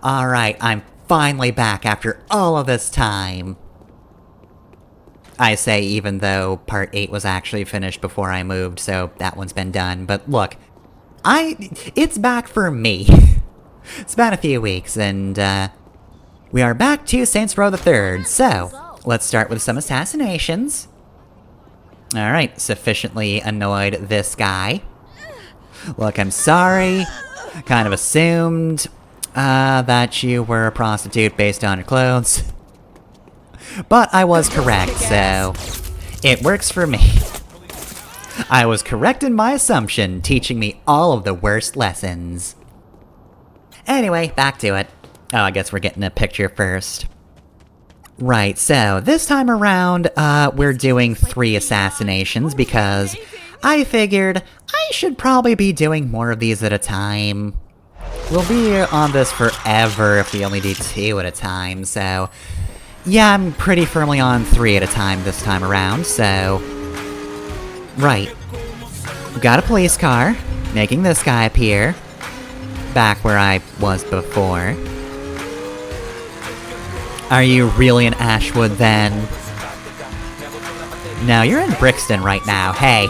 Alright, I'm finally back after all of this time. I say even though part 8 was actually finished before I moved, so that one's been done. But look, it's back for me. It's been a few weeks, and we are back to Saints Row the 3rd, so let's start with some assassinations. Alright, sufficiently annoyed this guy. Look, I'm sorry. Kind of assumed that you were a prostitute based on your clothes. But I was correct, so it works for me. I was correct in my assumption, teaching me all of the worst lessons. Anyway, back to it. Oh, I guess we're getting a picture first. Right, so this time around, we're doing 3 assassinations because I figured I should probably be doing more of these at a time. We'll be on this forever if we only do 2 at a time, so yeah, I'm pretty firmly on 3 at a time this time around, so right. We got a police car, making this guy appear, back where I was before. Are you really in Ashwood, then? No, you're in Brixton right now, hey.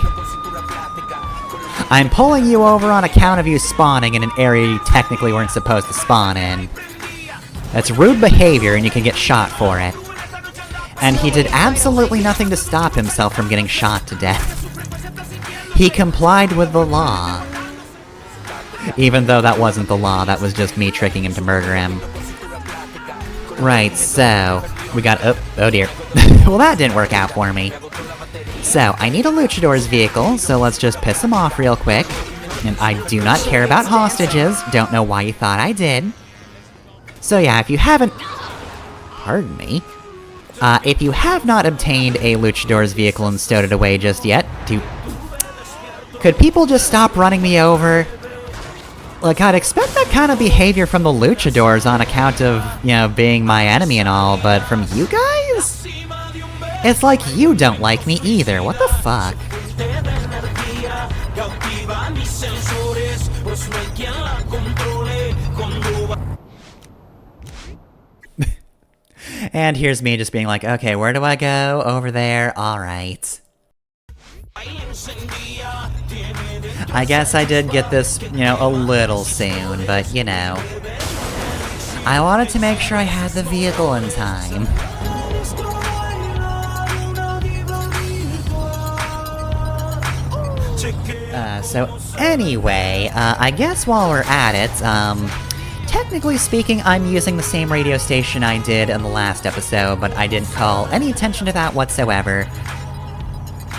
I'm pulling you over on account of you spawning in an area you technically weren't supposed to spawn in. That's rude behavior, and you can get shot for it. And he did absolutely nothing to stop himself from getting shot to death. He complied with the law. Even though that wasn't the law, that was just me tricking him to murder him. Right, so we got... oh dear. Well, that didn't work out for me. So, I need a luchador's vehicle, so let's just piss him off real quick. And I do not care about hostages, don't know why you thought I did. So yeah, if you haven't... Pardon me? If you have not obtained a luchador's vehicle and stowed it away just yet, could people just stop running me over? Like, I'd expect that kind of behavior from the luchadors on account of, you know, being my enemy and all, but from you guys? It's like you don't like me either, what the fuck? And here's me just being like, okay, where do I go? Over there, alright. I guess I did get this, you know, a little soon, but, you know. I wanted to make sure I had the vehicle in time. So anyway, I guess while we're at it, technically speaking, I'm using the same radio station I did in the last episode, but I didn't call any attention to that whatsoever.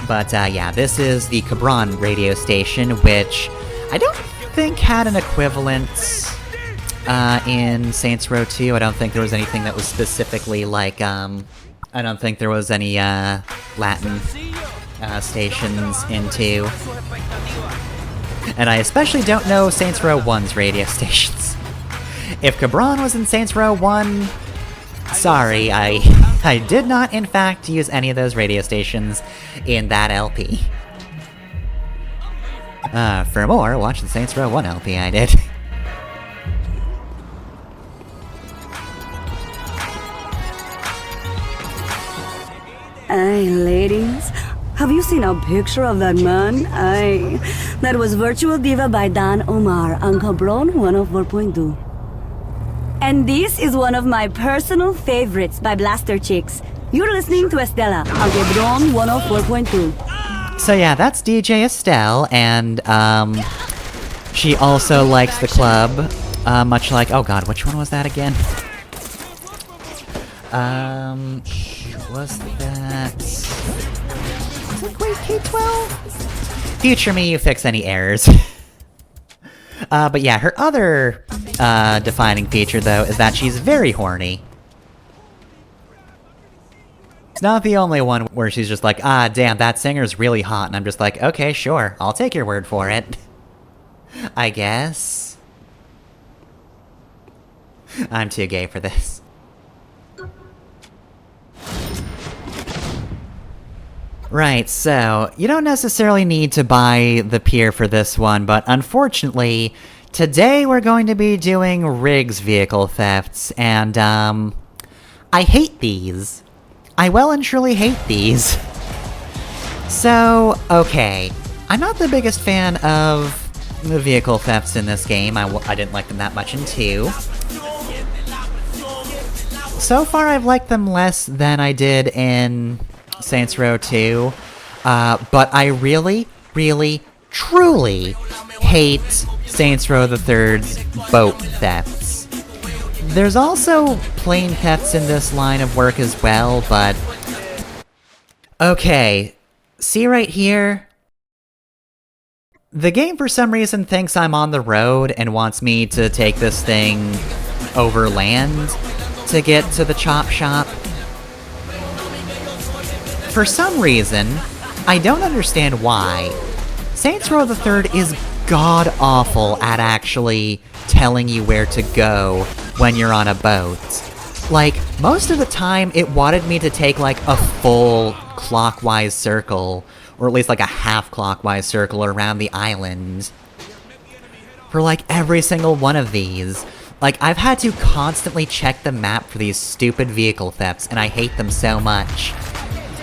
But, yeah, this is the Cabron radio station, which I don't think had an equivalent in Saints Row 2. I don't think there was anything that was specifically like, I don't think there was any Latin stations in 2. And I especially don't know Saints Row 1's radio stations. If Cabron was in Saints Row 1, sorry, I did not, in fact, use any of those radio stations in that LP. For more, watch the Saints Row 1 LP I did. Hey, ladies. Have you seen a picture of that man? Aye. That was Virtual Diva by Dan Omar on Cabron 104.2. And this is one of my personal favorites by Blaster Chicks. You're listening to Estella on Cabron 104.2. So yeah, that's DJ Estelle, and she also likes the club, much like... Oh god, which one was that again? Was that... Was it Grade K-12? Future me, you fix any errors. But yeah, her other defining feature, though, is that she's very horny. It's not the only one where she's just like, ah, damn, that singer's really hot, and I'm just like, okay, sure, I'll take your word for it. I guess. I'm too gay for this. Right, so, you don't necessarily need to buy the pier for this one, but unfortunately, Today we're going to be doing Riggs vehicle thefts, and, I hate these. I well and truly hate these. So, okay, I'm not the biggest fan of the vehicle thefts in this game. I didn't like them that much in 2. So far I've liked them less than I did in Saints Row 2, but I really, truly hate Saints Row the 3rd's boat thefts. There's also plane thefts in this line of work as well, but... Okay, see right here? The game for some reason thinks I'm on the road and wants me to take this thing over land to get to the chop shop. For some reason, I don't understand why, Saints Row the 3rd is god-awful at actually telling you where to go when you're on a boat. Like, most of the time, it wanted me to take, like, a full clockwise circle, or at least, like, a half-clockwise circle around the island. For, like, every single one of these. Like, I've had to constantly check the map for these stupid vehicle thefts, and I hate them so much.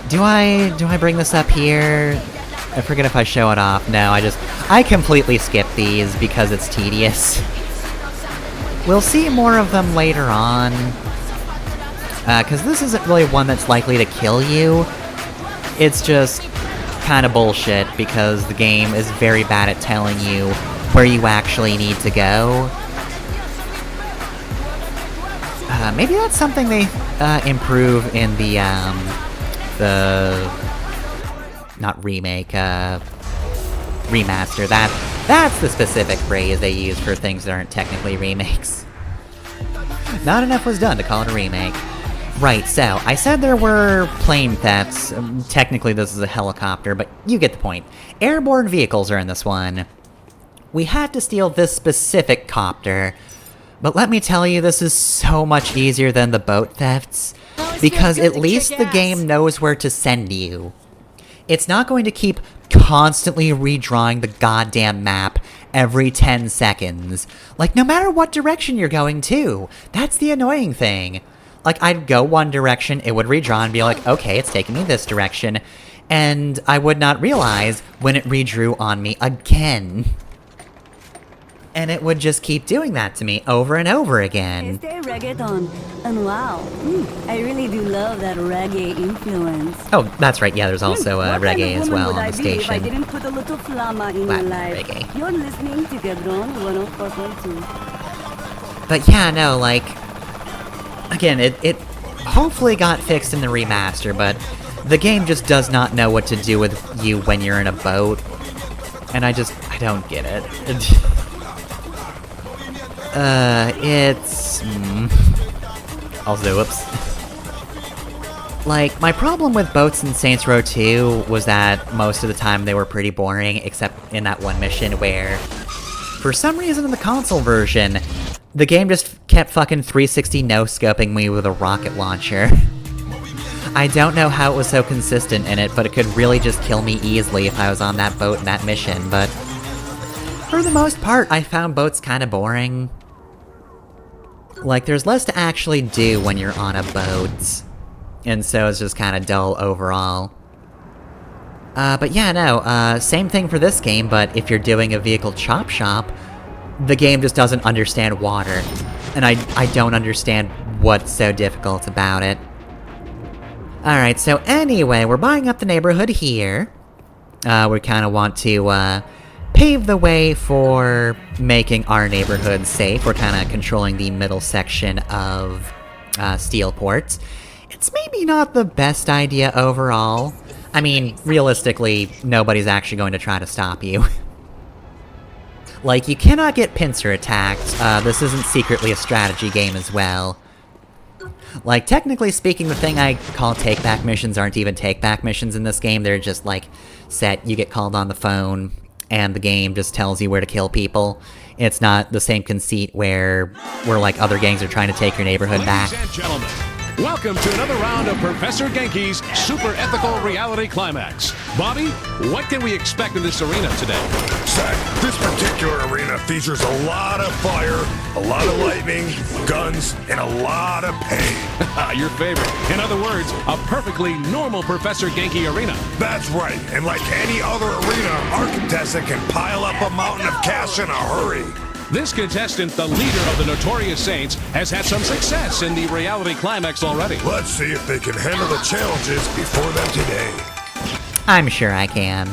Do I bring this up here? I forget if I show it off. No, I completely skip these because it's tedious. We'll see more of them later on. Because this isn't really one that's likely to kill you. It's just kind of bullshit because the game is very bad at telling you where you actually need to go. Maybe that's something they improve in the not remake, remaster. That's the specific phrase they use for things that aren't technically remakes. Not enough was done to call it a remake. Right, so, I said there were plane thefts. Technically this is a helicopter, but you get the point. Airborne vehicles are in this one. We had to steal this specific copter, but let me tell you, this is so much easier than the boat thefts, because at least the game knows where to send you. It's not going to keep constantly redrawing the goddamn map every 10 seconds. Like, no matter what direction you're going to. That's the annoying thing. Like, I'd go one direction, it would redraw and be like, okay, it's taking me this direction. And I would not realize when it redrew on me again. And it would just keep doing that to me over and over again. Stay reggaeton. And wow, I really do love that reggae influence. Oh, that's right, yeah, there's also reggae as well on the station. If I didn't put a little flama in your life. Reggae. You're listening to Gedron 104.2. But yeah, no, like... Again, it hopefully got fixed in the remaster, but the game just does not know what to do with you when you're in a boat. And I don't get it. Also, whoops. Like, my problem with boats in Saints Row 2 was that most of the time they were pretty boring, except in that one mission where, for some reason in the console version, the game just kept fucking 360 no-scoping me with a rocket launcher. I don't know how it was so consistent in it, but it could really just kill me easily if I was on that boat in that mission, but... For the most part, I found boats kinda boring. Like, there's less to actually do when you're on a boat. And so it's just kinda dull overall. But yeah, no, same thing for this game, but if you're doing a vehicle chop shop, the game just doesn't understand water. And I don't understand what's so difficult about it. Alright, so anyway, we're buying up the neighborhood here. We kinda want to, pave the way for making our neighborhood safe. We're kinda controlling the middle section of, Steelport. It's maybe not the best idea overall. I mean, realistically, nobody's actually going to try to stop you. Like, you cannot get pincer attacked. This isn't secretly a strategy game as well. Like, technically speaking, the thing I call take-back missions aren't even take-back missions in this game. They're just, like, set, you get called on the phone, and the game just tells you where to kill people. It's not the same conceit where like, other gangs are trying to take your neighborhood back. Ladies and gentlemen, welcome to another round of Professor Genki's Super Ethical Reality Climax. Bobby, what can we expect in this arena today? say, this particular arena features a lot of fire, a lot of lightning, guns, and a lot of pain. Your favorite. In other words, a perfectly normal Professor Genki arena. That's right, and like any other arena, our contestant can pile up a mountain of cash in a hurry. This contestant, the leader of the Notorious Saints, has had some success in the reality climax already. Let's see if they can handle the challenges before them today. I'm sure I can.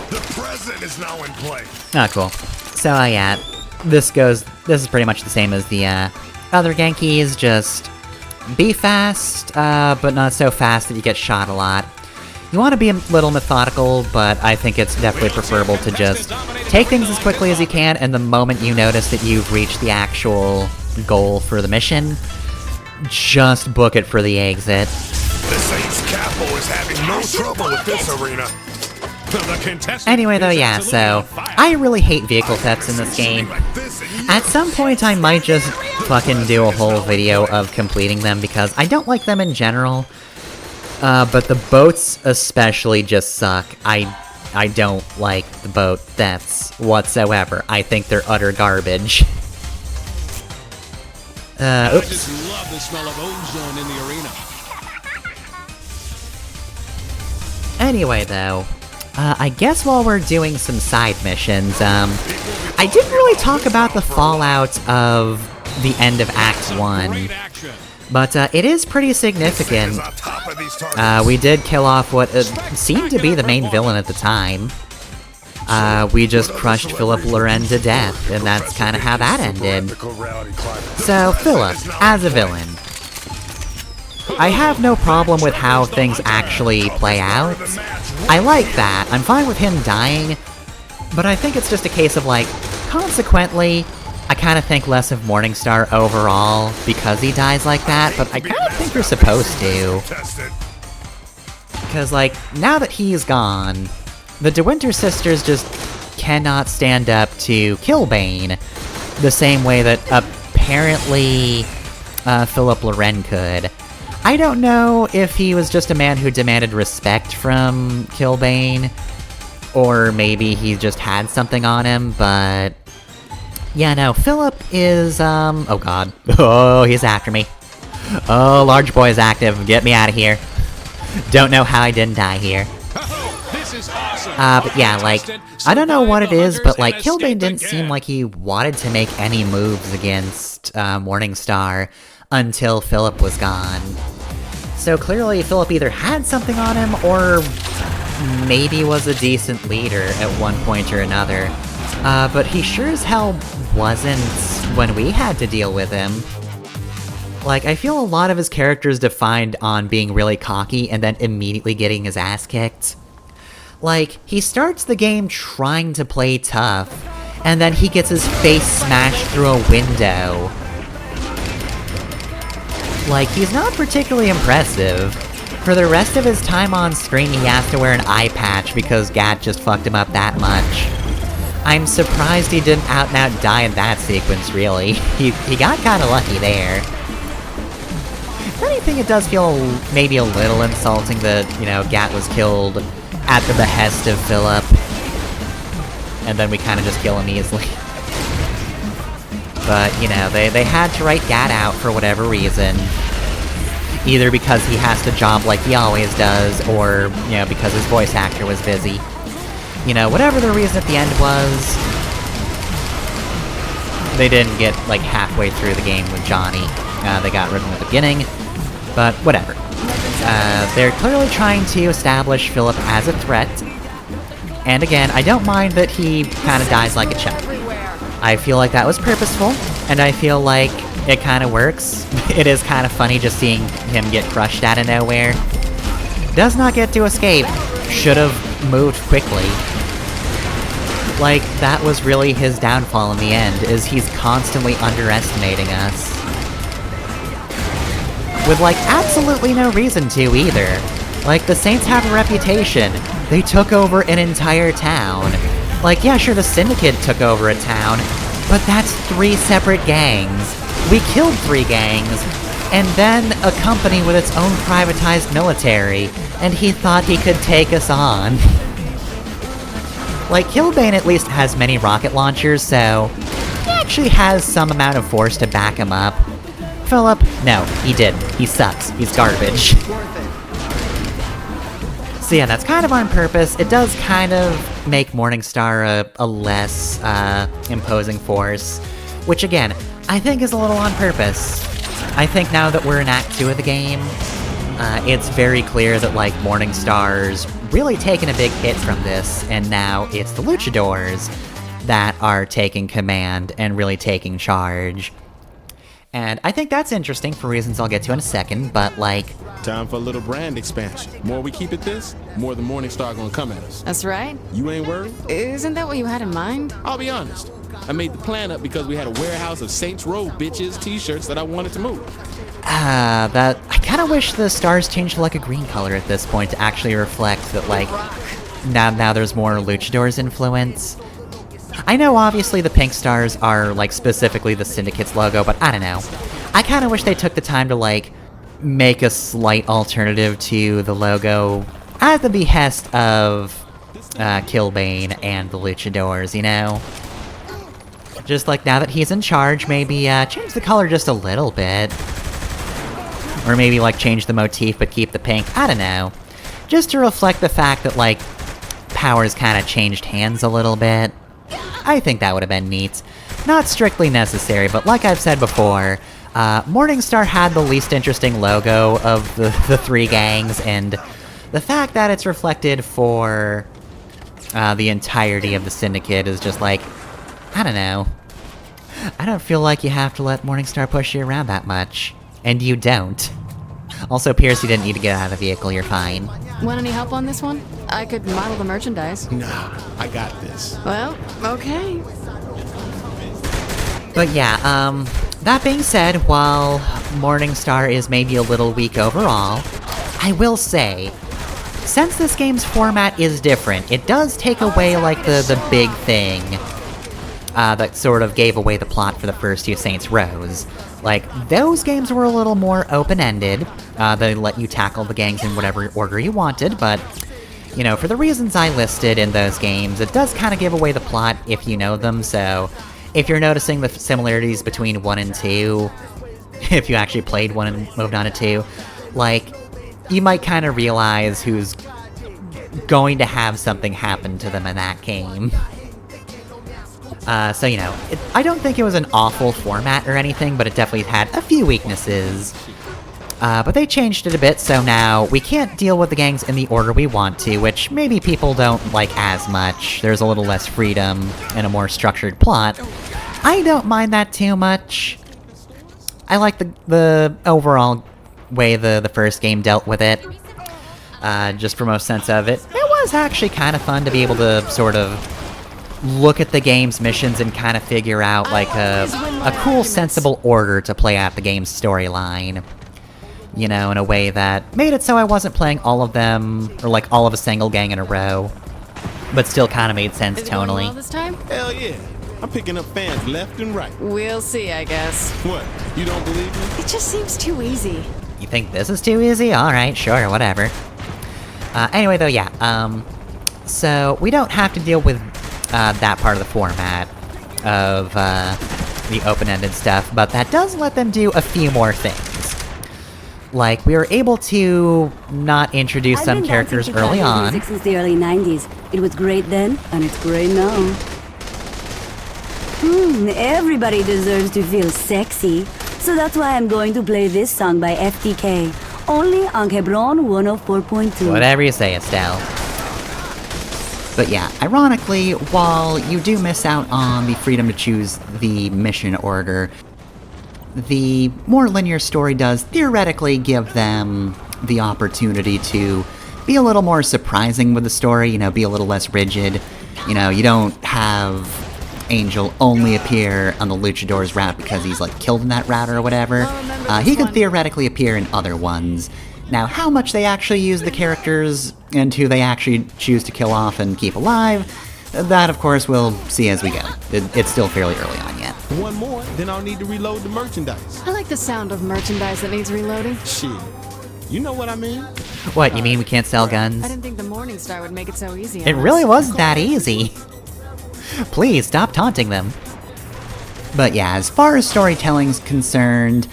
The president is now in play. Oh, cool. So, yeah, this is pretty much the same as the, other Genkis, just be fast, but not so fast that you get shot a lot. You want to be a little methodical, but I think it's definitely preferable to just take things as quickly as you can, and the moment you notice that you've reached the actual goal for the mission, just book it for the exit. The Saints Capo is having no trouble with this arena. Anyway though, yeah, so, I really hate vehicle thefts in this game. At some point I might just fucking do a whole video of completing them, because I don't like them in general. But the boats especially just suck. I don't like the boat thefts whatsoever. I think they're utter garbage. Oops. I just love the smell of ozone in the arena. Anyway, though, I guess while we're doing some side missions, I didn't really talk about the fallout of the end of Act 1, but it is pretty significant. We did kill off what seemed to be the main villain at the time. We just crushed Philip Loren to death, and that's kind of how that ended. So, Philip, as a villain, I have no problem with how things actually play out. I like that. I'm fine with him dying, but I think it's just a case of, like, consequently, I kind of think less of Morningstar overall because he dies like that, but I kind of think you're supposed to. Because, like, now that he's gone, the De Winter sisters just cannot stand up to Killbane the same way that apparently Philip Loren could. I don't know if he was just a man who demanded respect from Killbane, or maybe he just had something on him, but... yeah, no, Philip is, oh god. Oh, he's after me. Oh, large boy is active. Get me out of here. Don't know how I didn't die here. But yeah, like, I don't know what it is, but like, Killbane didn't seem like he wanted to make any moves against, Morningstar until Philip was gone. So clearly Philip either had something on him, or maybe was a decent leader at one point or another. But he sure as hell wasn't when we had to deal with him. Like, I feel a lot of his character is defined on being really cocky and then immediately getting his ass kicked. Like, he starts the game trying to play tough, and then he gets his face smashed through a window. Like, he's not particularly impressive. For the rest of his time on screen, he has to wear an eye patch because Gat just fucked him up that much. I'm surprised he didn't out-and-out die in that sequence, really. He got kinda lucky there. If anything, it does feel maybe a little insulting that, you know, Gat was killed at the behest of Philip. And then we kinda just kill him easily. But, you know, they had to write Gat out for whatever reason. Either because he has to job like he always does, or, you know, because his voice actor was busy. You know, whatever the reason at the end was, they didn't get, like, halfway through the game with Johnny. They got rid of him at the beginning, but whatever. They're clearly trying to establish Philip as a threat, and again, I don't mind that he kinda dies like a chump. I feel like that was purposeful, and I feel like it kinda works. It is kinda funny just seeing him get crushed out of nowhere. Does not get to escape. Should've moved quickly. Like, that was really his downfall in the end, is he's constantly underestimating us. With, like, absolutely no reason to, either. Like, the Saints have a reputation. They took over an entire town. Like, yeah, sure, the Syndicate took over a town, but that's 3 separate gangs. We killed 3 gangs, and then a company with its own privatized military, and he thought he could take us on. Like, Killbane at least has many rocket launchers, so he actually has some amount of force to back him up. Philip? No, he didn't. He sucks. He's garbage. So yeah, that's kind of on purpose. It does kind of make Morningstar a less imposing force, which again, I think is a little on purpose. I think now that we're in Act 2 of the game, it's very clear that, like, Morningstar's really taken a big hit from this, and now it's the Luchadors that are taking command and really taking charge. And I think that's interesting for reasons I'll get to in a second, but, like... Time for a little brand expansion. More we keep it this, more the Morningstar gonna come at us. That's right. You ain't worried? Isn't that what you had in mind? I'll be honest. I made the plan up because we had a warehouse of Saints Row bitches t-shirts that I wanted to move. I kinda wish the stars changed to, like, a green color at this point to actually reflect that, like, now there's more Luchadors influence. I know obviously the pink stars are, like, specifically the Syndicate's logo, but I don't know. I kinda wish they took the time to, like, make a slight alternative to the logo at the behest of Killbane and the Luchadors, you know? Just like, now that he's in charge, maybe change the color just a little bit. Or maybe, like, change the motif but keep the pink, I don't know. Just to reflect the fact that, like, power's kinda changed hands a little bit. I think that would have been neat. Not strictly necessary, but like I've said before, Morningstar had the least interesting logo of the three gangs, and the fact that it's reflected for the entirety of the Syndicate is just like, I don't know. I don't feel like you have to let Morningstar push you around that much. And you don't. Also, Pierce, you didn't need to get out of the vehicle, you're fine. Want any help on this one? I could model the merchandise. Nah, I got this. Well, okay. But yeah, that being said, while Morningstar is maybe a little weak overall, I will say, since this game's format is different, it does take away, like, the big thing that sort of gave away the plot for the first two Saints Rows. Like, those games were a little more open-ended. They let you tackle the gangs in whatever order you wanted, but, you know, for the reasons I listed in those games, it does kind of give away the plot if you know them, so if you're noticing the similarities between 1 and 2, if you actually played 1 and moved on to 2, like, you might kind of realize who's going to have something happen to them in that game. So, you know, I don't think it was an awful format or anything, but it definitely had a few weaknesses. But they changed it a bit, so now we can't deal with the gangs in the order we want to, which maybe people don't like as much. There's a little less freedom and a more structured plot. I don't mind that too much. I like the overall way the first game dealt with it. Just for most sense of it. It was actually kind of fun to be able to sort of look at the game's missions and kind of figure out, like, a cool, sensible order to play out the game's storyline. You know, in a way that made it so I wasn't playing all of them, or like all of a single gang in a row, but still kind of made sense Is it going tonally. well this time? Hell yeah. I'm picking up fans left and right. We'll see, I guess. What? You don't believe me? It just seems too easy. You think this is too easy? Alright, sure, whatever. Anyway, though, yeah, so we don't have to deal with that part of the format of the open-ended stuff, but that does let them do a few more things. Like, we were able to not introduce I've some been characters dancing to early classic on. music since the early 90s. It was great then, and it's great now. Everybody deserves to feel sexy. So that's why I'm going to play this song by FTK. Only on Hebron 104.2. Whatever you say, Estelle. But yeah, ironically, while you do miss out on the freedom to choose the mission order, the more linear story does theoretically give them the opportunity to be a little more surprising with the story, you know, be a little less rigid. You know, you don't have Angel only appear on the Luchador's route because he's, like, killed in that route or whatever. He could theoretically appear in other ones. Now, how much they actually use the characters and who they actually choose to kill off and keep alive, that, of course, we'll see as we go. It's still fairly early on yet. One more, then I'll need to reload the merchandise. I like the sound of merchandise that needs reloading. Shit. You know what I mean? What, you mean we can't sell I guns? didn't think the Morning Star would make it so easy. It really wasn't that easy. Please, stop taunting them. But yeah, as far as storytelling's concerned,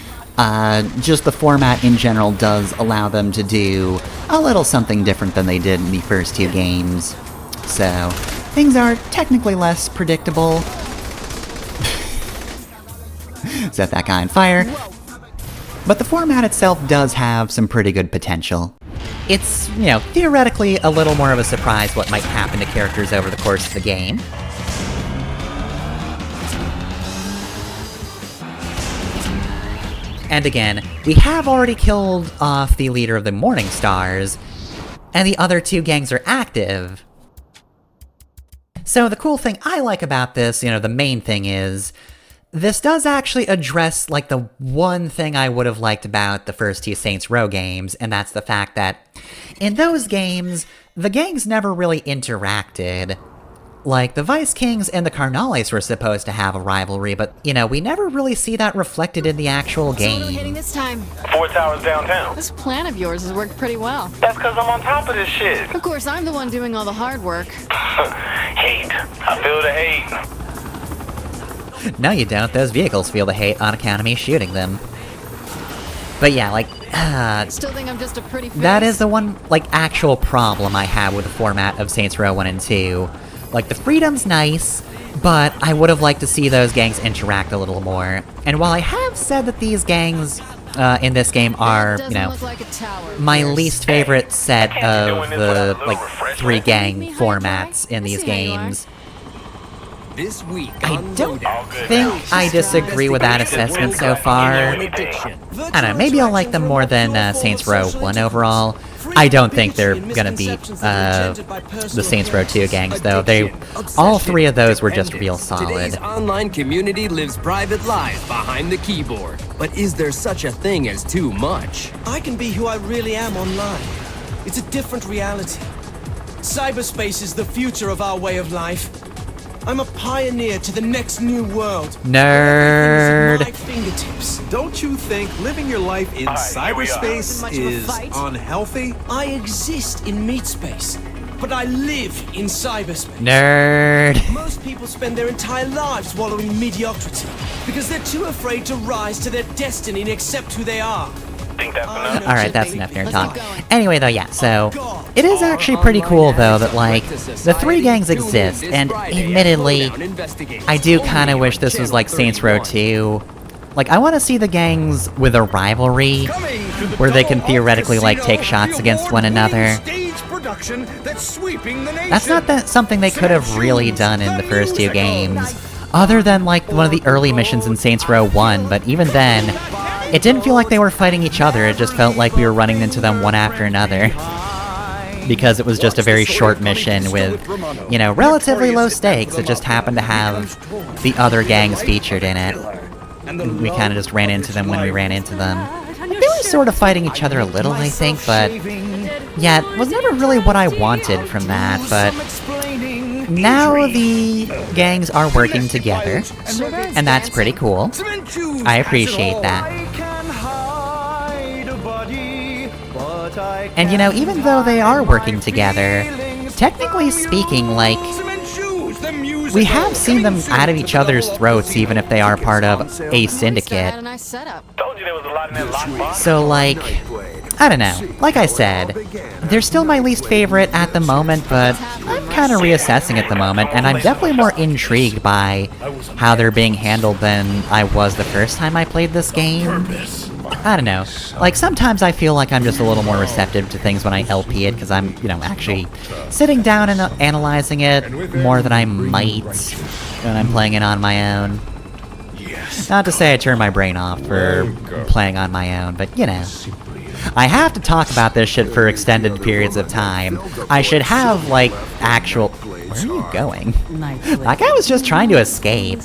just the format in general does allow them to do a little something different than they did in the first two games. So, things are technically less predictable. Set that guy on fire. But the format itself does have some pretty good potential. It's, you know, theoretically a little more of a surprise what might happen to characters over the course of the game. And again, we have already killed off the leader of the Morning Stars, and the other two gangs are active. So the cool thing I like about this, you know, the main thing is, this does actually address, like, the one thing I would have liked about the first two Saints Row games, and that's the fact that, in those games, the gangs never really interacted. Like, the Vice Kings and the Carnales were supposed to have a rivalry, but, you know, we never really see that reflected in the actual So what are we hitting game. this time? 4 towers downtown. This plan of yours has worked pretty well. That's because I'm on top of this shit. Of course, I'm the one doing all the hard work. Hate. I feel the hate. No, you don't. Those vehicles feel the hate on account of me shooting them. But yeah, like, Still think I'm just a pretty face? that is the one, like, actual problem I have with the format of Saints Row 1 and 2. Like, the freedom's nice, but I would have liked to see those gangs interact a little more. And while I have said that these gangs in this game are, Doesn't you know, look like a tower. my Pierce. least favorite set I can't be of doing this the, without a little like, refreshment. 3 gang Meet me how you formats try. in I these see how you are. games, This week I on don't All good think now. I disagree with that assessment so far. I don't know, maybe I'll like them more than Saints Row 1 overall. I don't think they're gonna beat the Saints Row 2 gangs, though. All 3 of those were just real solid. Today's online community lives private lives behind the keyboard. But is there such a thing as too much? I can be who I really am online. It's a different reality. Cyberspace is the future of our way of life. I'm a pioneer to the next new world. Nerd. At my fingertips. Don't you think living your life in here we are. Wasn't cyberspace much of a is fight. unhealthy? I exist in meat space, but I live in cyberspace. Nerd. Most people spend their entire lives wallowing mediocrity because they're too afraid to rise to their destiny and accept who they are. Think that's I enough? know Alright, just that's baby. enough nerd Let's talk. keep going. Anyway, though, yeah, so it is actually pretty cool, though, that, like, the 3 gangs exist, and admittedly, I do kind of wish this was like Saints Row 2. Like, I want to see the gangs with a rivalry, where they can theoretically, like, take shots against one another. That's not something they could have really done in the first 2 games, other than, like, one of the early missions in Saints Row 1, but even then, it didn't feel like they were fighting each other, it just felt like we were running into them one after another. Because it was just a very short mission with, you know, relatively low stakes, it just happened to have the other gangs featured in it. We kind of just ran into them when we ran into them. They were sort of fighting each other a little, I think, but yeah, it was never really what I wanted from that, but now the gangs are working together, and that's pretty cool. I appreciate that. And you know, even though they are working together, technically speaking, like, we have seen them out of each other's throats even if they are part of a syndicate. Had a nice setup. Told you there was a lot in that lockbox. So, like, I don't know. Like I said, they're still my least favorite at the moment, but I'm kind of reassessing at the moment, and I'm definitely more intrigued by how they're being handled than I was the first time I played this game. I don't know. Like, sometimes I feel like I'm just a little more receptive to things when I LP it, because I'm, you know, actually sitting down and analyzing it more than I might when I'm playing it on my own. Not to say I turn my brain off for playing on my own, but, you know. I have to talk about this shit for extended periods of time. I should have, like, actual... Where are you going? That guy was just trying to escape.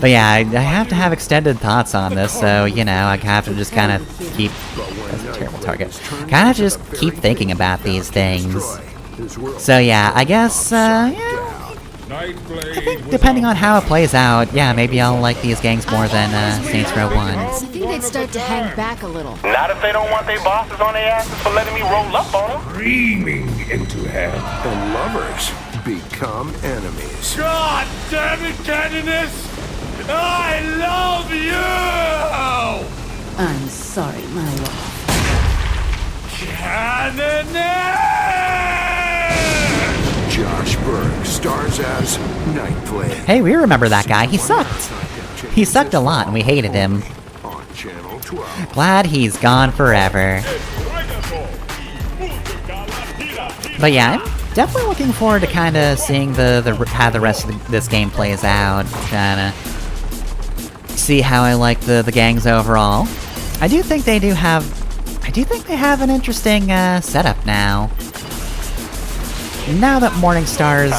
But yeah, I have to have extended thoughts on this, so, you know, I have to just kind of keep... That's a terrible target. Kind of just keep thinking about these things. So yeah, I guess, yeah, I think depending on how it plays out, yeah, maybe I'll like these gangs more than Saints Row 1. I think they'd start to hang back a little. Not if they don't want their bosses on their asses for letting me roll up on them. Screaming into hell. And lovers become enemies. God damn it, Canonus! I love you! I'm sorry, my love. Canonus! Josh Berg stars as Nightblade. Hey, we remember that guy. He sucked. He sucked a lot, and we hated him. On Channel 12. Glad he's gone forever. But yeah, I'm definitely looking forward to kind of seeing how the rest of this game plays out. Kinda see how I like the gangs overall. I do think they have an interesting setup now. Now that Morningstar's,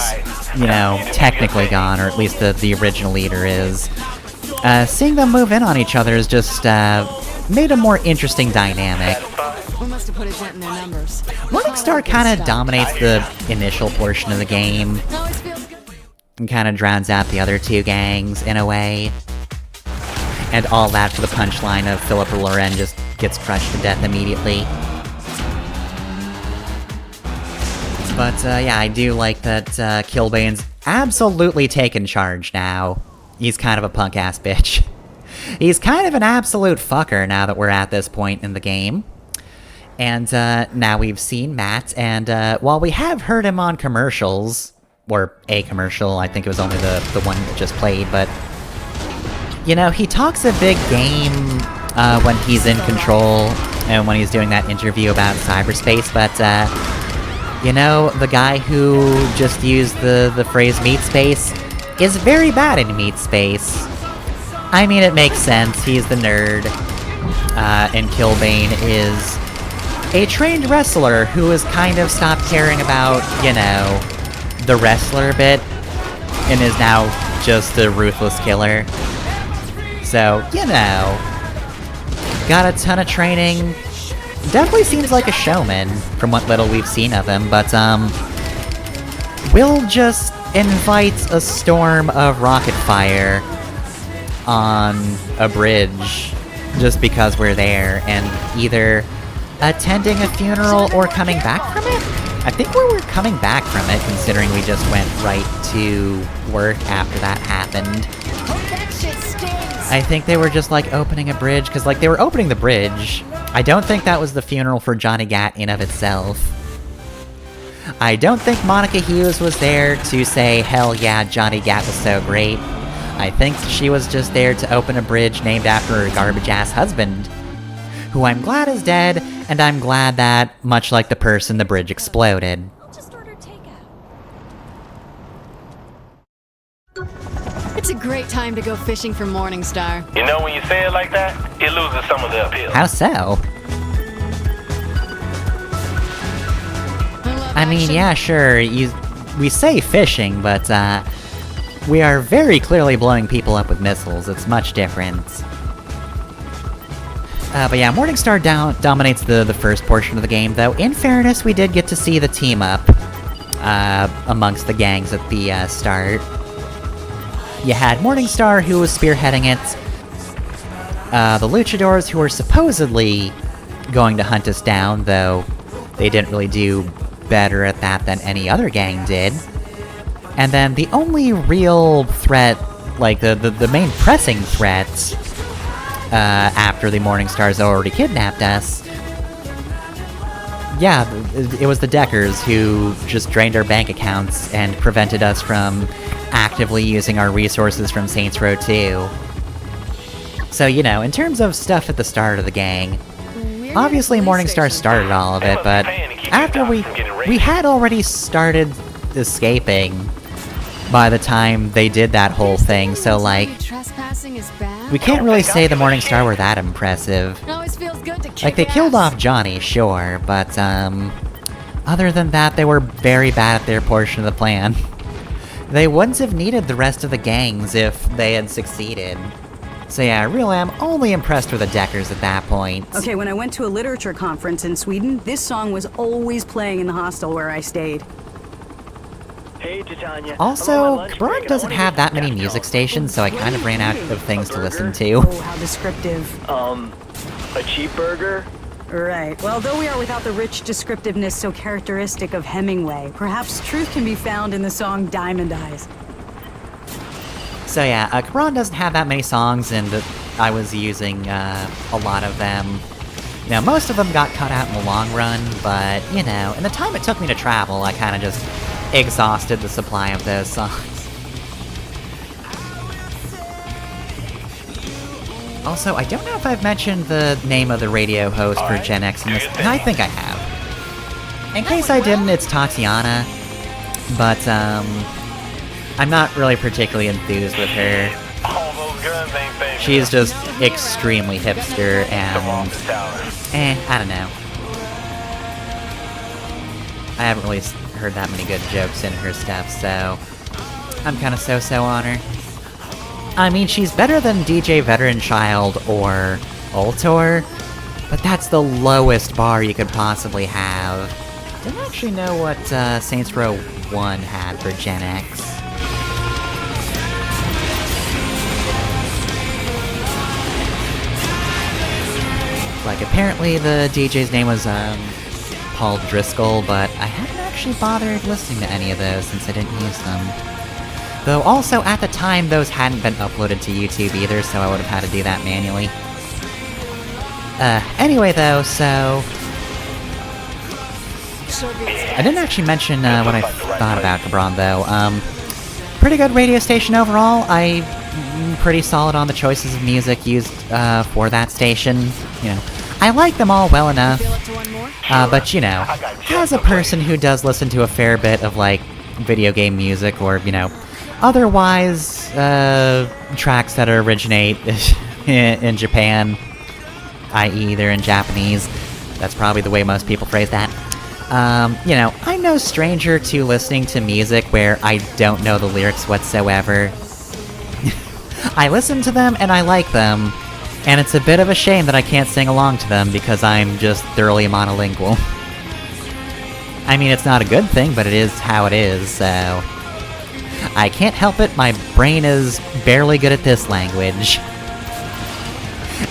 you know, technically gone, or at least the original leader is, seeing them move in on each other has just made a more interesting dynamic. We must have put a dent in their numbers. Morningstar kind of dominates the initial portion of the game Always feels good. and kind of drowns out the other two gangs in a way. And all that for the punchline of Philip or Loren just gets crushed to death immediately. But yeah, I do like that Killbane's absolutely taken charge now. He's kind of a punk-ass bitch. He's kind of an absolute fucker now that we're at this point in the game. And now we've seen Matt, and while we have heard him on commercials, or a commercial, I think it was only the one that just played, but you know, he talks a big game when he's in control and when he's doing that interview about cyberspace, but you know, the guy who just used the phrase meat space is very bad in meat space. I mean, it makes sense, he's the nerd, and Killbane is a trained wrestler who has kind of stopped caring about, you know, the wrestler bit, and is now just a ruthless killer. So, you know, got a ton of training. Definitely seems like a showman, from what little we've seen of him, but, we'll just invite a storm of rocket fire on a bridge, just because we're there, and either attending a funeral or coming back from it? I think we're coming back from it, considering we just went right to work after that happened. That shit stinks. I think they were just, like, opening a bridge, because, like, they were opening the bridge. I don't think that was the funeral for Johnny Gat in of itself. I don't think Monica Hughes was there to say, hell yeah, Johnny Gat was so great. I think she was just there to open a bridge named after her garbage-ass husband, who I'm glad is dead, and I'm glad that, much like the person, the bridge exploded. I'll just order takeout. It's a great time to go fishing for Morningstar. You know, when you say it like that, it loses some of the appeal. How so? I mean, yeah, sure, we say fishing, but, we are very clearly blowing people up with missiles. It's much different. But yeah, Morningstar dominates the first portion of the game, though in fairness, we did get to see the team up amongst the gangs at the start. You had Morningstar, who was spearheading it, the Luchadors, who were supposedly going to hunt us down, though they didn't really do better at that than any other gang did. And then the only real threat, like the main pressing threat, after the Morningstars already kidnapped us, yeah, it was the Deckers who just drained our bank accounts and prevented us from actively using our resources from Saints Row 2. So, you know, in terms of stuff at the start of the gang, obviously Morningstar started all of it, but after we had already started escaping by the time they did that whole thing, so, like, we can't really say the Morningstar were that impressive. Like, they killed off Johnny, sure, but, other than that, they were very bad at their portion of the plan. They wouldn't have needed the rest of the gangs if they had succeeded. So yeah, I really am only impressed with the Deckers at that point. Okay, when I went to a literature conference in Sweden, this song was always playing in the hostel where I stayed. Also, Cabron doesn't have that many music stations, so I kind of ran out of things to listen to. Oh, how descriptive. A cheap burger? Right. Well, though we are without the rich descriptiveness so characteristic of Hemingway, perhaps truth can be found in the song Diamond Eyes. So yeah, Cabron doesn't have that many songs, and I was using a lot of them. You know, most of them got cut out in the long run, but, you know, in the time it took me to travel, I kind of just exhausted the supply of those songs. Also, I don't know if I've mentioned the name of the radio host for Gen X in this. I think I have. In case I didn't, it's Tatiana, but, I'm not really particularly enthused with her. She's just extremely hipster and... I don't know. I haven't really heard that many good jokes in her stuff, so... I'm kinda so-so on her. I mean, she's better than DJ Veteran Child or Ultor, but that's the lowest bar you could possibly have. Don't actually know what Saints Row 1 had for Gen X. Like, apparently the DJ's name was, Paul Driscoll, but I haven't actually bothered listening to any of those since I didn't use them. Though also, at the time, those hadn't been uploaded to YouTube either, so I would have had to do that manually. Anyway though, so... I didn't actually mention, what I thought about Cabron, though. Pretty good radio station overall. I'm pretty solid on the choices of music used, for that station. You know, I like them all well enough. But, you know, as a person who does listen to a fair bit of, like, video game music, or, you know, otherwise, tracks that originate in Japan, i.e. they're in Japanese. That's probably the way most people phrase that. You know, I'm no stranger to listening to music where I don't know the lyrics whatsoever. I listen to them and I like them, and it's a bit of a shame that I can't sing along to them because I'm just thoroughly monolingual. I mean, it's not a good thing, but it is how it is, so... I can't help it, my brain is barely good at this language.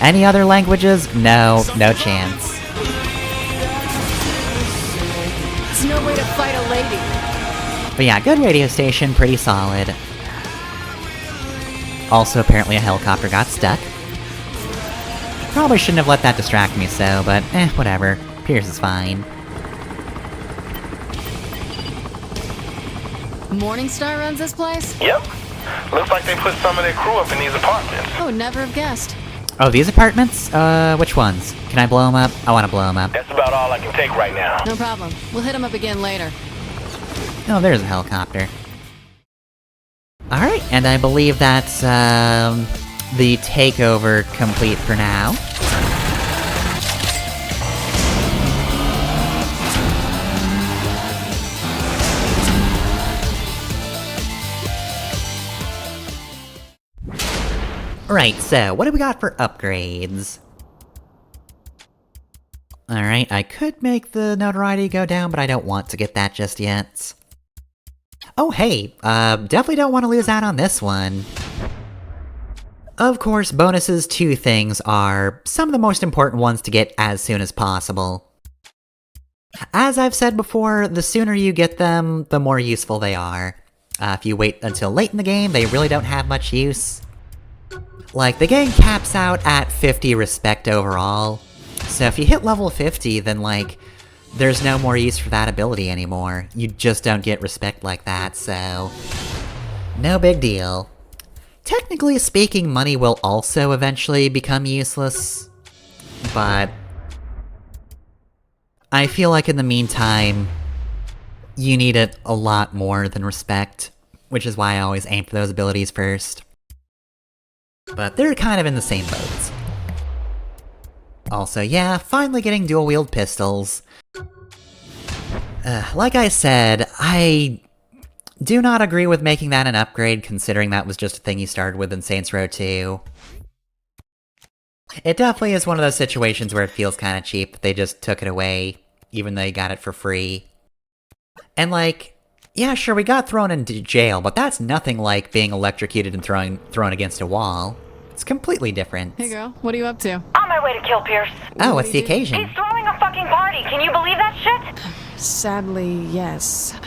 Any other languages? No chance. It's no way to fight a lady. But yeah, good radio station, pretty solid. Also, apparently a helicopter got stuck. Probably shouldn't have let that distract me so, but whatever. Pierce is fine. Morningstar runs this place? Yep. Looks like they put some of their crew up in these apartments. Oh, never have guessed. Oh, these apartments? Which ones? Can I blow them up? I want to blow them up. That's about all I can take right now. No problem. We'll hit them up again later. Oh, there's a helicopter. Alright, and I believe that's, the takeover complete for now. Right, so, what do we got for upgrades? Alright, I could make the notoriety go down, but I don't want to get that just yet. Oh hey, definitely don't want to lose out on this one. Of course, bonuses to things are some of the most important ones to get as soon as possible. As I've said before, the sooner you get them, the more useful they are. If you wait until late in the game, they really don't have much use. Like, the game caps out at 50 respect overall, so if you hit level 50, then, like, there's no more use for that ability anymore. You just don't get respect like that, so... no big deal. Technically speaking, money will also eventually become useless, but... I feel like in the meantime, you need it a lot more than respect, which is why I always aim for those abilities first. But they're kind of in the same boats. Also, yeah, finally getting dual-wield pistols. Like I said, I do not agree with making that an upgrade, considering that was just a thing you started with in Saints Row 2. It definitely is one of those situations where it feels kinda cheap that they just took it away, even though you got it for free. And like, Yeah, sure, we got thrown into jail, but that's nothing like being electrocuted and thrown against a wall. It's completely different. Hey girl, what are you up to? On my way to kill Pierce. Oh, what's the occasion? He's throwing a fucking party. Can you believe that shit? Sadly, yes.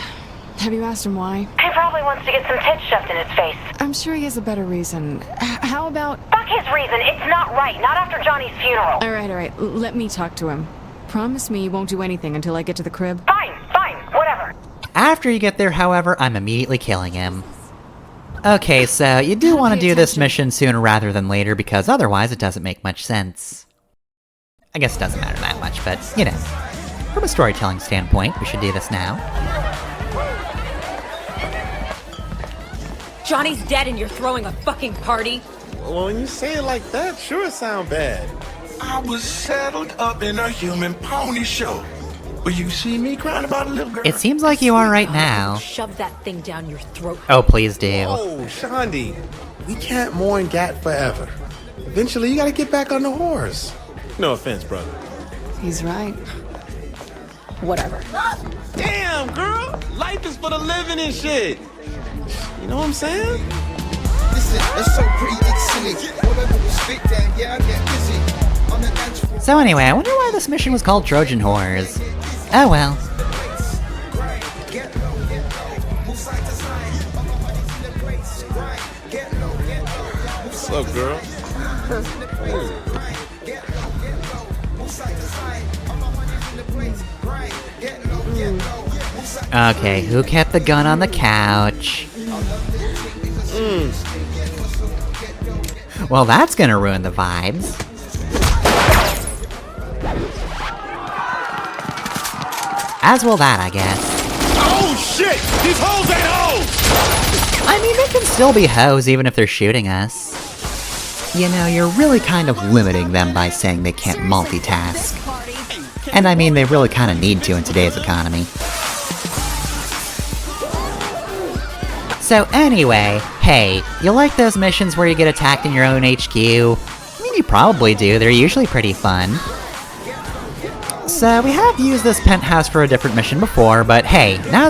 Have you asked him why? He probably wants to get some tits shoved in his face. I'm sure he has a better reason. How about... Fuck his reason. It's not right. Not after Johnny's funeral. Alright. Let me talk to him. Promise me you won't do anything until I get to the crib. Fine. Whatever. After you get there, however, I'm immediately killing him. Okay, so you do want to do this mission sooner rather than later, because otherwise it doesn't make much sense. I guess it doesn't matter that much, but, you know. From a storytelling standpoint, we should do this now. Johnny's dead and you're throwing a fucking party? Well, when you say it like that, sure it sounds bad. I was saddled up in a human pony show. Will you see me crying about a little girl? It seems like you are right now. Shove that thing down your throat. Oh, please do. Oh, Shandi, we can't mourn Gat forever. Eventually, you gotta get back on the horse. No offense, brother. He's right. Whatever. Damn, girl! Life is for the living and shit. You know what I'm saying? So anyway, I wonder why this mission was called Trojan Whores. Oh well. What's up, girl? Okay, who kept the gun on the couch? Well, that's gonna ruin the vibes. As will that, I guess. Oh shit! These hoes ain't hoes! I mean, they can still be hoes even if they're shooting us. You know, you're really kind of limiting them by saying they can't multitask. And I mean, they really kind of need to in today's economy. So anyway, hey, you like those missions where you get attacked in your own HQ? I mean, you probably do, they're usually pretty fun. So we have used this penthouse for a different mission before, but hey, now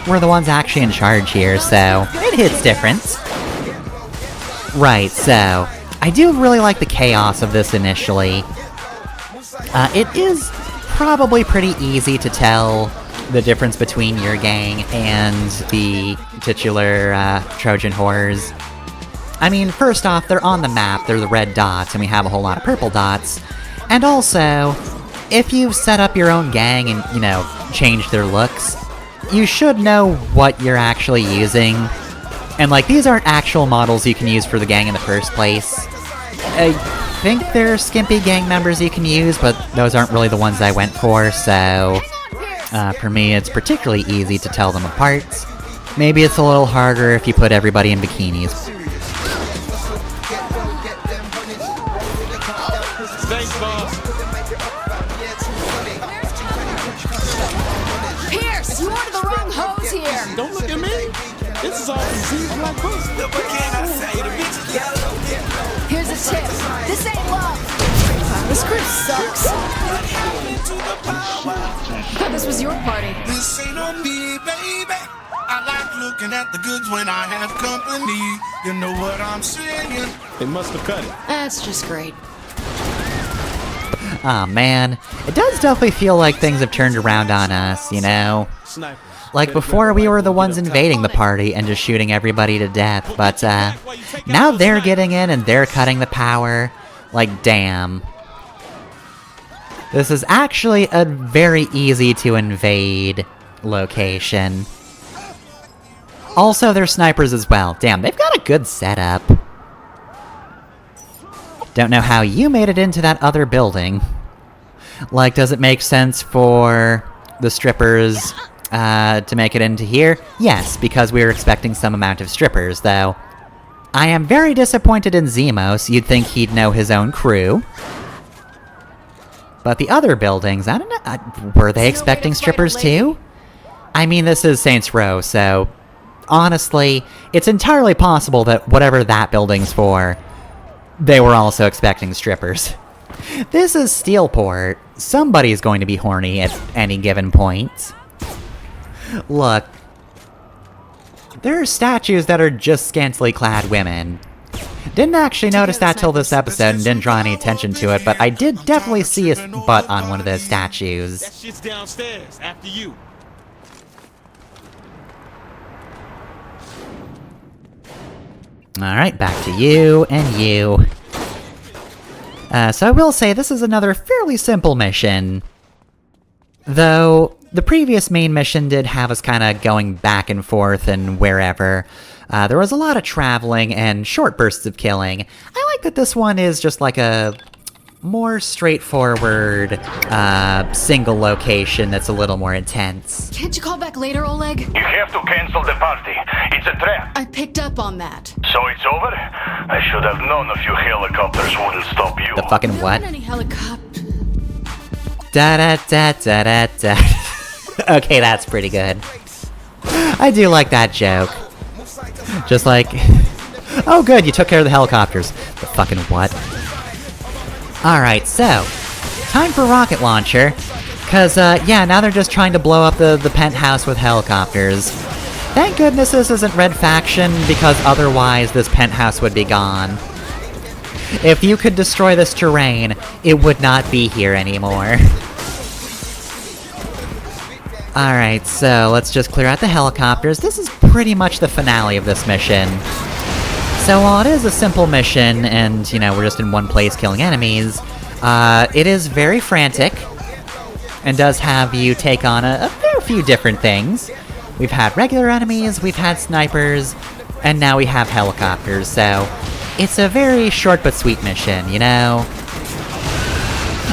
we're the ones actually in charge here, so it hits different. Right, so I do really like the chaos of this initially. It is probably pretty easy to tell the difference between your gang and the titular Trojan Whores. I mean, first off, they're on the map, they're the red dots, and we have a whole lot of purple dots. And also, if you've set up your own gang and, you know, changed their looks, you should know what you're actually using. And, like, these aren't actual models you can use for the gang in the first place. I think there are skimpy gang members you can use, but those aren't really the ones I went for, so... for me, it's particularly easy to tell them apart. Maybe it's a little harder if you put everybody in bikinis. Thanks, boss. Pierce, you ordered the wrong hose here! Don't look at me. This is all disease like pussy. Here's a tip. This ain't love. This group sucks. Thought this was your party. This ain't on me, baby. I like looking at the goods when I have company. You know what I'm saying? They must have cut it. That's just great. Aw, man. It does definitely feel like things have turned around on us, you know? Sniper. Like before, we were the ones invading the party and just shooting everybody to death, but now they're getting in and they're cutting the power. Like, damn. This is actually a very easy to invade location. Also, they're snipers as well. Damn, they've got a good setup. Don't know how you made it into that other building. Like, does it make sense for the strippers to make it into here? Yes, because we were expecting some amount of strippers, though. I am very disappointed in Zemos. You'd think he'd know his own crew. But the other buildings, I don't know, were they expecting strippers too? I mean, this is Saints Row, so honestly, it's entirely possible that whatever that building's for, they were also expecting strippers. This is Steelport. Somebody's going to be horny at any given point. Look, there are statues that are just scantily clad women. Didn't actually notice that till this episode and didn't draw any attention to it, but I did definitely see a butt on one of those statues. That shit's downstairs, after you. Alright, back to you and you. So I will say this is another fairly simple mission. Though, the previous main mission did have us kind of going back and forth and wherever. There was a lot of traveling and short bursts of killing. I like that this one is just like a more straightforward, single location that's a little more intense. Can't you call back later, Oleg? You have to cancel the party. It's a trap. I picked up on that. So it's over? I should have known a few helicopters wouldn't stop you. The fucking what? Not any helicopter. Da da da da da da. Okay, that's pretty good. I do like that joke. Just like, oh good, you took care of the helicopters. The fucking what? Alright, so, time for rocket launcher. Cause, yeah, now they're just trying to blow up the penthouse with helicopters. Thank goodness this isn't Red Faction, because otherwise this penthouse would be gone. If you could destroy this terrain, it would not be here anymore. Alright, so let's just clear out the helicopters. This is pretty much the finale of this mission. So while it is a simple mission, and, you know, we're just in one place killing enemies, it is very frantic, and does have you take on a fair few different things. We've had regular enemies, we've had snipers, and now we have helicopters, so it's a very short but sweet mission, you know?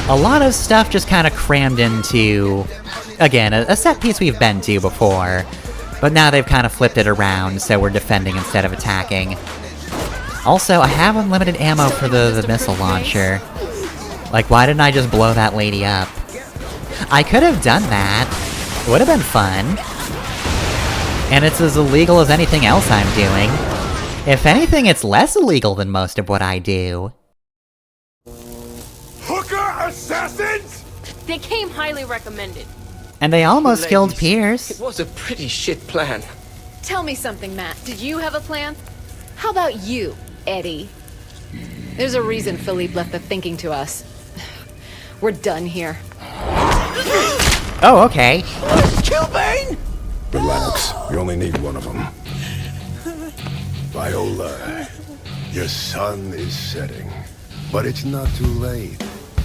A lot of stuff just kind of crammed into, again, a set piece we've been to before, but now they've kind of flipped it around, so we're defending instead of attacking. Also, I have unlimited ammo for the missile launcher. Like, why didn't I just blow that lady up? I could have done that. It would have been fun. And it's as illegal as anything else I'm doing. If anything, it's less illegal than most of what I do. Hooker assassins? They came highly recommended. And they almost killed Pierce. It was a pretty shit plan. Tell me something, Matt. Did you have a plan? How about you, Eddie? There's a reason Philippe left the thinking to us. We're done here. Oh, okay. Kilbane! Relax. You only need one of them. Viola, your sun is setting, but it's not too late.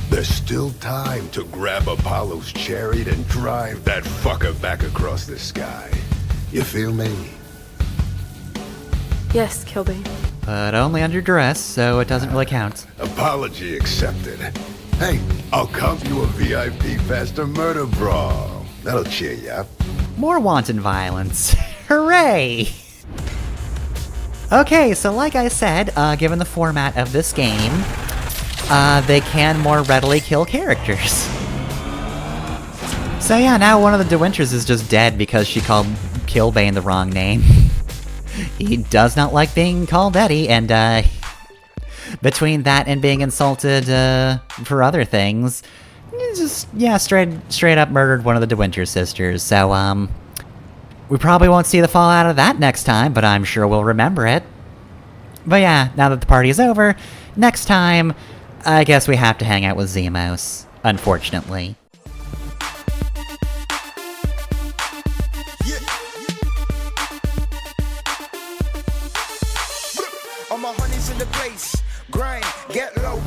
There's still time to grab Apollo's chariot and drive that fucker back across the sky. You feel me? Yes, Kilbane. But only under duress, so it doesn't really count. Apology accepted. Hey, I'll comp you a VIP faster murder brawl. That'll cheer you up. More wanton violence. Hooray! Okay, so like I said, given the format of this game, they can more readily kill characters. So yeah, now one of the De Winters is just dead because she called Kilbane the wrong name. He does not like being called Eddie, and between that and being insulted for other things, just, yeah, straight up murdered one of the De Winter sisters, so we probably won't see the fallout of that next time, but I'm sure we'll remember it. But yeah, now that the party is over, next time, I guess we have to hang out with Zemos, unfortunately. All my honeys in the place, grind, get low,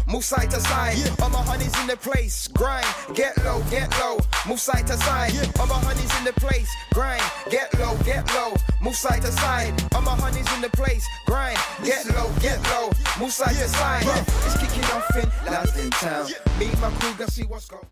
move side to side. All my honeys in the place, grind, get low, move side to side. All my honeys in the place, grind, get low, move side to side. All my honeys in the place, grind, get low, move side to side. It's kicking off in London town. Me and my crew gonna see what's going.